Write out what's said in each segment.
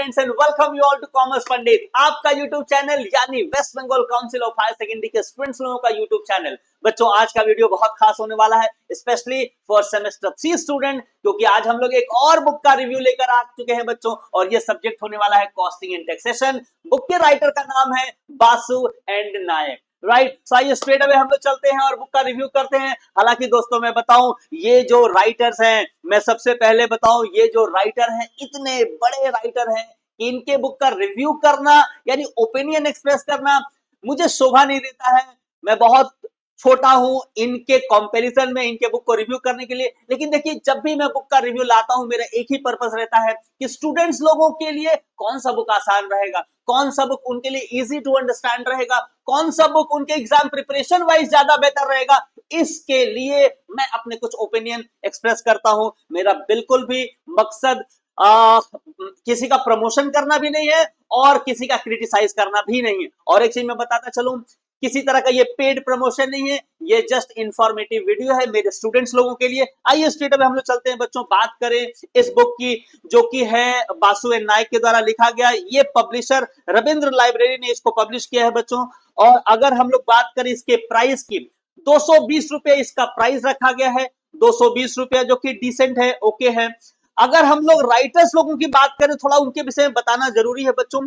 Students and welcome you all to commerce Pandit, आपका YouTube channel यानी West Bengal council of higher secondary के students लोगों का YouTube channel. बच्चों आज का वीडियो बहुत खास होने वाला है, स्पेशली फॉर सेमेस्टर 3 स्टूडेंट, क्योंकि आज हम लोग एक और बुक का रिव्यू लेकर आ चुके हैं बच्चों, और ये सब्जेक्ट होने वाला है कॉस्टिंग एंड टैक्सेशन। बुक के राइटर का नाम है बासु एंड नायक। राइट, सो आइए स्ट्रेट अवे हम लोग चलते हैं और बुक का रिव्यू करते हैं। हालांकि दोस्तों मैं बताऊं, ये जो राइटर्स हैं, मैं सबसे पहले बताऊं, ये जो राइटर हैं इतने बड़े राइटर हैं कि इनके बुक का रिव्यू करना यानी ओपिनियन एक्सप्रेस करना मुझे शोभा नहीं देता है। मैं बहुत छोटा हूं इनके कंपैरिजन में, इनके बुक को रिव्यू करने के लिए। लेकिन देखिए, जब भी मैं बुक का रिव्यू लाता हूं, मेरा एक ही पर्पस रहता है कि स्टूडेंट्स लोगों के लिए कौन सा बुक आसान रहेगा, कौन सा बुक उनके लिए इजी टू अंडरस्टैंड रहेगा, कौन सा बुक उनके एग्जाम प्रिपरेशन वाइज ज्यादा बेहतर रहेगा। इसके लिए मैं अपने कुछ ओपिनियन एक्सप्रेस करता हूं। मेरा बिल्कुल भी मकसद किसी का प्रमोशन करना भी नहीं है और किसी का क्रिटिसाइज करना भी नहीं है। और एक चीज मैं बताता चलूं, किसी तरह का ये पेड प्रमोशन नहीं है, ये जस्ट इंफॉर्मेटिव वीडियो है मेरे स्टूडेंट्स लोगों के लिए। आइए स्ट्रेट अवे हम लोग चलते हैं बच्चों, बात करें इस बुक की, जो कि है बासु एंड नायक के द्वारा लिखा गया। ये पब्लिशर रविंद्र लाइब्रेरी ने इसको पब्लिश किया है बच्चों। और अगर हम लोग बात करें इसके प्राइस की, 220 रुपए इसका प्राइस रखा गया है। 220 रुपया जो कि डिसेंट है, ओके है। अगर हम लोग राइटर्स लोगों की बात करें, थोड़ा उनके विषय में बताना जरूरी है बच्चों।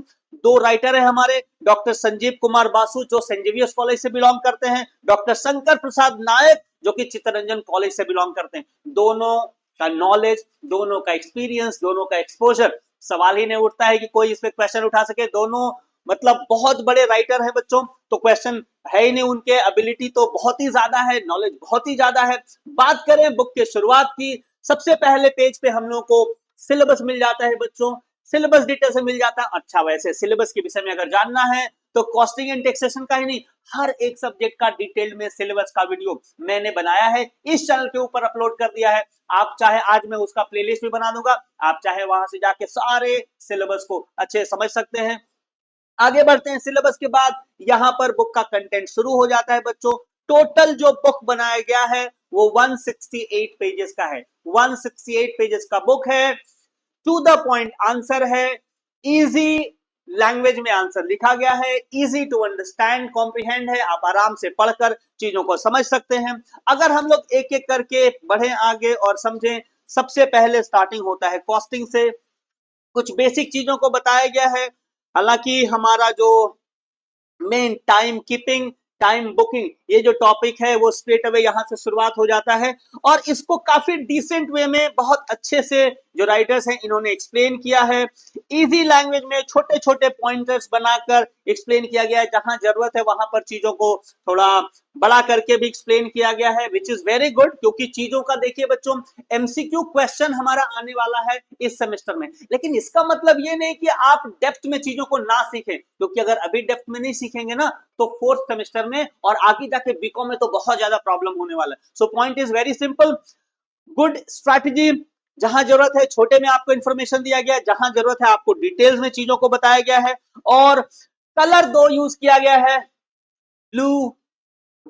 दो राइटर है हमारे, डॉक्टर संजीव कुमार बासु जो सेंट जेवियर्स कॉलेज से बिलोंग करते हैं, डॉक्टर शंकर प्रसाद नायक जो कि चित्तरंजन कॉलेज से बिलोंग करते हैं। दोनों का नॉलेज, दोनों का एक्सपीरियंस, दोनों का एक्सपोजर, सवाल ही नहीं उठता है कि कोई इस पे क्वेश्चन उठा सके। दोनों मतलब बहुत बड़े राइटर हैं बच्चों, तो क्वेश्चन है ही नहीं। उनके एबिलिटी तो बहुत ही ज्यादा है, नॉलेज बहुत ही ज्यादा है। बात करें बुक के शुरुआत की, सबसे पहले पेज पे हम लोग को सिलेबस मिल जाता है बच्चों, सिलेबस डिटेल से मिल जाता है। अच्छा, वैसे सिलेबस के विषय में अगर जानना है तो कॉस्टिंग एंड टैक्सेशन का ही नहीं, हर एक सब्जेक्ट का डिटेल में सिलेबस का वीडियो मैंने बनाया है, इस चैनल के ऊपर अपलोड कर दिया है। आप चाहे आज मैं उसका प्लेलिस्ट भी बना दूंगा, आप चाहे वहां से जाके सारे सिलेबस को अच्छे समझ सकते हैं। आगे बढ़ते हैं, सिलेबस के बाद यहाँ पर बुक का कंटेंट शुरू हो जाता है बच्चों। टोटल जो बुक बनाया गया है वो 168 पेजेस का है। 168 पेजेस का बुक है, टू द पॉइंट आंसर है, इजी लैंग्वेज में आंसर लिखा गया है, इजी टू अंडरस्टैंड कॉम्प्रिहेंड है, आप आराम से पढ़कर चीजों को समझ सकते हैं। अगर हम लोग एक एक करके बढ़े आगे और समझें, सबसे पहले स्टार्टिंग होता है कॉस्टिंग से। कुछ बेसिक चीजों को बताया गया है। हालांकि हमारा जो main time keeping, time booking, ये जो टॉपिक है वो स्ट्रेट अवे यहां से शुरुआत हो जाता है, और इसको काफी डिसेंट वे में बहुत अच्छे से जो राइटर्स हैं इन्होंने एक्सप्लेन किया है। इजी लैंग्वेज में छोटे छोटे पॉइंटर्स बनाकर एक्सप्लेन किया गया है, जहां जरूरत है वहां पर चीजों को थोड़ा बड़ा करके भी एक्सप्लेन किया गया है, विच इज वेरी गुड। क्योंकि चीजों का देखिए बच्चों, एमसीक्यू क्वेश्चन हमारा आने वाला है इस सेमेस्टर में, लेकिन इसका मतलब ये नहीं कि आप डेप्थ में चीजों को ना सीखें, क्योंकि अगर अभी डेप्थ में नहीं सीखेंगे ना तो फोर्थ सेमेस्टर में और आगे जाके बीकॉम में तो बहुत ज्यादा प्रॉब्लम होने वाला है। So point is very simple, good strategy. जहां जरूरत है छोटे में आपको इंफॉर्मेशन दिया गया है, जहां जरूरत है आपको डिटेल्स में चीजों को बताया गया है। और कलर दो यूज किया गया है, ब्लू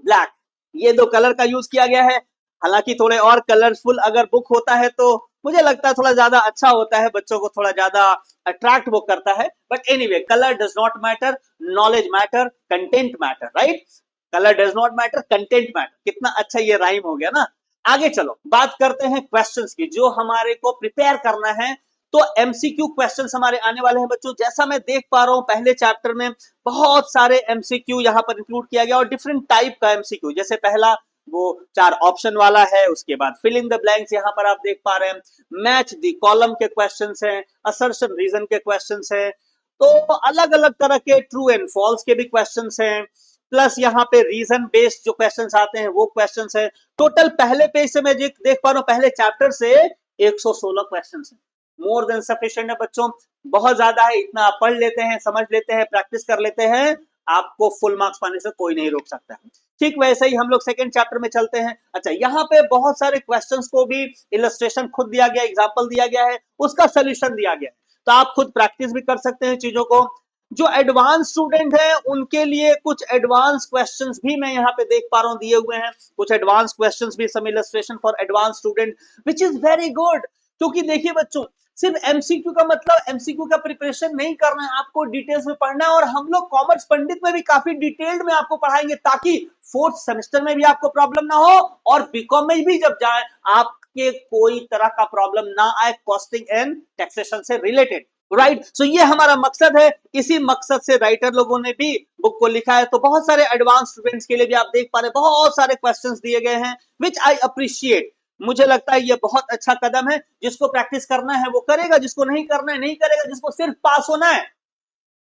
ब्लैक, ये दो कलर का यूज किया गया है। हालांकि थोड़े और कलरफुल अगर बुक होता है तो मुझे लगता है थोड़ा ज्यादा अच्छा होता है, बच्चों को थोड़ा ज्यादा अट्रैक्ट वो करता है। But anyway, colour does not matter, knowledge matter, content matter, right. Colour does not matter, content matter, कितना अच्छा ये राइम हो गया ना। आगे चलो बात करते हैं क्वेश्चंस की, जो हमारे को प्रिपेयर करना है। तो एमसीक्यू क्वेश्चंस हमारे आने वाले हैं बच्चों। जैसा मैं देख पा रहा हूं पहले चैप्टर में बहुत सारे एमसीक्यू यहाँ पर इंक्लूड किया गया, और डिफरेंट टाइप का एमसीक्यू। जैसे पहला वो 4 ऑप्शन वाला है, उसके बाद फिल इन द ब्लैंक्स यहाँ पर आप देख पा रहे हैं, मैच द कॉलम के क्वेश्चंस हैं, असर्शन रीजन के क्वेश्चंस हैं, तो अलग अलग तरह के ट्रू एंड फॉल्स के भी क्वेश्चंस हैं, प्लस यहाँ पे रीजन बेस्ड जो क्वेश्चंस आते हैं वो क्वेश्चंस है। टोटल पहले पेज से मैं देख पा रहा हूँ, पहले चैप्टर से 116 क्वेश्चंस है। मोर देन सफिशिएंट है बच्चों, बहुत ज्यादा है। इतना आप पढ़ लेते हैं, समझ लेते हैं, प्रैक्टिस कर लेते हैं, आपको फुल मार्क्स पाने से कोई नहीं रोक सकता है। ठीक वैसे ही हम लोग सेकंड चैप्टर में चलते हैं। अच्छा, यहाँ पे बहुत सारे क्वेश्चंस को भी इलस्ट्रेशन खुद दिया गया, एग्जांपल दिया गया है, उसका सोल्यूशन दिया गया है, तो आप खुद प्रैक्टिस भी कर सकते हैं चीजों को। जो एडवांस स्टूडेंट है उनके लिए कुछ एडवांस क्वेश्चंस भी मैं यहाँ पे देख पा रहा हूँ दिए हुए हैं, कुछ एडवांस क्वेश्चंस भी, some illustration for advance student, which is very good. क्योंकि देखिए बच्चों, सिर्फ एमसीक्यू का मतलब एमसीक्यू का प्रिपरेशन नहीं करना है, आपको डिटेल्स में पढ़ना है। और हम लोग कॉमर्स पंडित में भी काफी डिटेल्ड में आपको पढ़ाएंगे ताकि फोर्थ सेमेस्टर में भी आपको प्रॉब्लम ना हो और बीकॉम में भी जब जाए आपके कोई तरह का प्रॉब्लम ना आए कॉस्टिंग एंड टैक्सेशन से रिलेटेड, राइट। सो ये हमारा मकसद है, इसी मकसद से राइटर लोगों ने भी बुक को लिखा है। तो बहुत सारे एडवांस स्टूडेंट्स के लिए भी आप देख पा रहे हैं बहुत सारे क्वेश्चंस दिए गए हैं, विच आई अप्रिशिएट। मुझे लगता है ये बहुत अच्छा कदम है। जिसको प्रैक्टिस करना है वो करेगा, जिसको नहीं करना है नहीं करेगा, जिसको सिर्फ पास होना है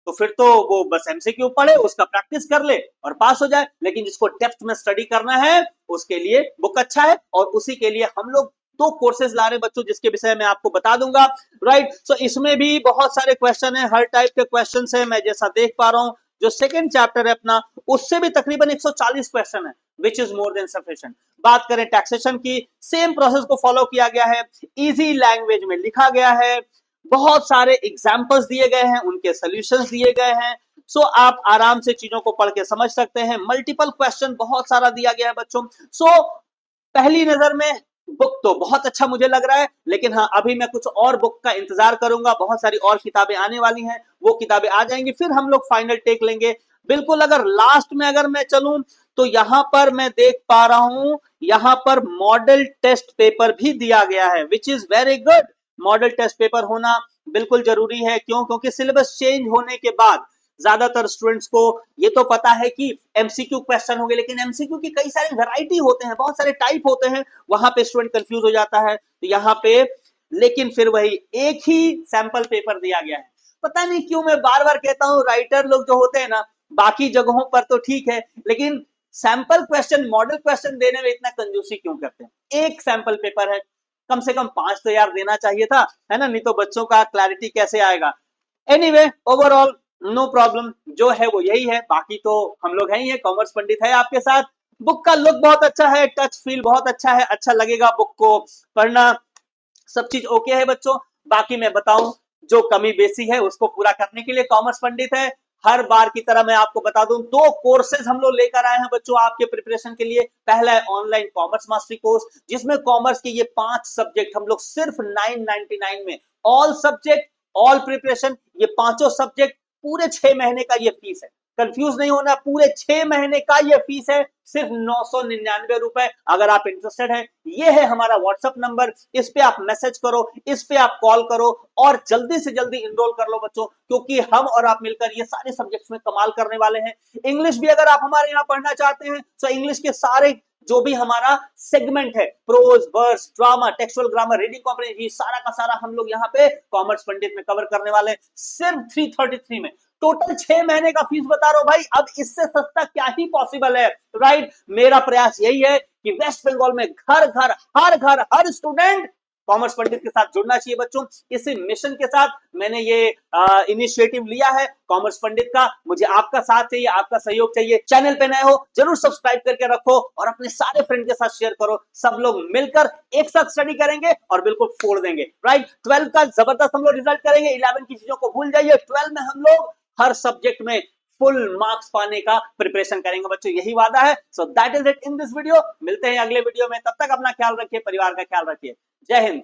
तो फिर तो वो बस एमसीक्यू पढ़े, उसका प्रैक्टिस कर ले और पास हो जाए। लेकिन जिसको डेप्थ में स्टडी करना है उसके लिए बुक अच्छा है। और उसी के लिए हम लोग 2 कोर्सेज ला रहे हैं बच्चों, जिसके विषय में आपको बता दूंगा, राइट। सो इसमें भी बहुत सारे क्वेश्चन है, हर टाइप के क्वेश्चन है। मैं जैसा देख पा रहा हूं जो सेकंड चैप्टर है अपना, उससे भी तकरीबन 140 क्वेश्चन है, which is more than sufficient. बात करें टैक्सेशन की, सेम प्रोसेस को फॉलो किया गया है, इजी लैंग्वेज में लिखा गया है, बहुत सारे एग्जाम्पल्स दिए गए हैं, उनके सॉल्यूशंस दिए गए हैं। सो आप आराम से चीजों को पढ़ के समझ सकते हैं। मल्टीपल क्वेश्चन बहुत सारा दिया गया है बच्चों। सो पहली नजर में बुक तो बहुत अच्छा मुझे लग रहा है, लेकिन हाँ अभी मैं कुछ और बुक का इंतजार करूंगा। बहुत सारी और किताबें आने वाली हैं, वो किताबें आ जाएंगी, फिर हम लोग फाइनल टेक लेंगे। बिल्कुल अगर लास्ट में अगर मैं चलूं तो यहां पर मैं देख पा रहा हूं, यहां पर मॉडल टेस्ट पेपर भी दिया गया है, which is very good. Model test paper होना बिल्कुल जरूरी है। क्यों? क्योंकि सिलेबस चेंज होने के बाद ज्यादातर स्टूडेंट्स को ये तो पता है कि एमसीक्यू क्वेश्चन होंगे, लेकिन एमसीक्यू की कई सारी वैरायटी होते हैं, बहुत सारे टाइप होते हैं, वहां पे स्टूडेंट कंफ्यूज हो जाता है। तो यहाँ पे लेकिन फिर वही एक ही सैंपल पेपर दिया गया है। पता नहीं क्यों मैं बार बार कहता हूं, राइटर लोग जो होते हैं ना, बाकी जगहों पर तो ठीक है, लेकिन सैंपल क्वेश्चन मॉडल क्वेश्चन देने में इतना कंजूसी क्यों करते हैं? एक सैंपल पेपर है, कम से कम 5 तो यार देना चाहिए था, है ना? नहीं तो बच्चों का क्लैरिटी कैसे आएगा। एनीवे ओवरऑल नो प्रॉब्लम, जो है वो यही है। बाकी तो हम लोग हैं ही है, कॉमर्स पंडित है आपके साथ। बुक का लुक बहुत अच्छा है, टच फील बहुत अच्छा है, अच्छा लगेगा बुक को पढ़ना, सब चीज ओके है बच्चों। बाकी मैं बताऊं, जो कमी बेसी है उसको पूरा करने के लिए कॉमर्स पंडित है। हर बार की तरह मैं आपको बता दूं, 2 कोर्सेज हम लोग लेकर आए हैं बच्चों आपके प्रिपरेशन के लिए। पहला है ऑनलाइन कॉमर्स मास्टरी कोर्स, जिसमें कॉमर्स के ये 5 सब्जेक्ट हम लोग सिर्फ 999 में, ऑल सब्जेक्ट ऑल प्रिपरेशन, ये पांचों सब्जेक्ट पूरे 6 महीने का ये फीस है। कंफ्यूज नहीं होना, पूरे 6 महीने का ये फीस है, सिर्फ 999 रुपए। अगर आप इंटरेस्टेड हैं, ये है हमारा व्हाट्सएप नंबर, इस पे आप मैसेज करो, इस पे आप कॉल करो और जल्दी से जल्दी इनरोल कर लो बच्चों, क्योंकि हम और आप मिलकर ये सारे सब्जेक्ट्स में कमाल करने वाले हैं। इंग्लिश भी अगर आप हमारे यहाँ पढ़ना चाहते हैं तो इंग्लिश के सारे जो भी हमारा सेगमेंट है, prose, verse, drama, textual grammar, reading comprehension, ये सारा का सारा हम लोग यहाँ पे कॉमर्स पंडित में कवर करने वाले हैं, सिर्फ 333 में। टोटल 6 महीने का फीस बता रहा हूं भाई, अब इससे सस्ता क्या ही पॉसिबल है, राइट। मेरा प्रयास यही है कि वेस्ट बंगाल में घर घर हर घर हर स्टूडेंट कॉमर्स पंडित के साथ जुड़ना चाहिए बच्चों। इसी मिशन के साथ मैंने ये इनिशिएटिव लिया है कॉमर्स पंडित का। मुझे आपका साथ चाहिए, आपका सहयोग चाहिए। चैनल पे नए हो जरूर सब्सक्राइब करके रखो और अपने सारे फ्रेंड के साथ शेयर करो। सब लोग मिलकर एक साथ स्टडी करेंगे और बिल्कुल फोड़ देंगे, राइट। 12 का जबरदस्त हम लोग रिजल्ट करेंगे। 11 की चीजों को भूल जाइए, 12 में हम लोग हर सब्जेक्ट में फुल मार्क्स पाने का प्रिपरेशन करेंगे बच्चों, यही वादा है। So that is it in this video. मिलते हैं अगले वीडियो में, तब तक अपना ख्याल रखिए, परिवार का ख्याल रखिए। जय हिंद।